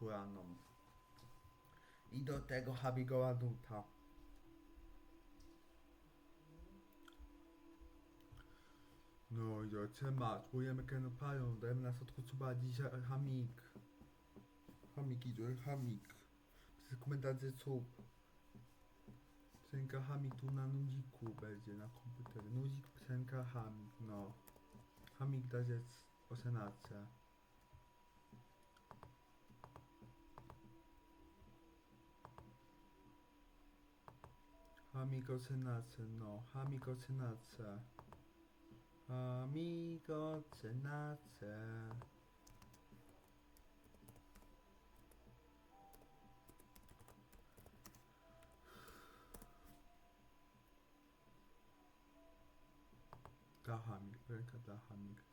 naturalną. I do tego Habigoła Nuta. No i co masz? Bujemy kenopają, dajemy na sodku cuba dzisiaj hamik. Hamik idzie, hamik. Przez komentarze cup. Piosenka hamik tu na nudziku będzie na komputerze. Nudzik, piosenka hamik, no. Hamik da jest o senacie. Amigo cenace, no, amigo cenace. Amigo cenace. Da hamik, ręka da hamik.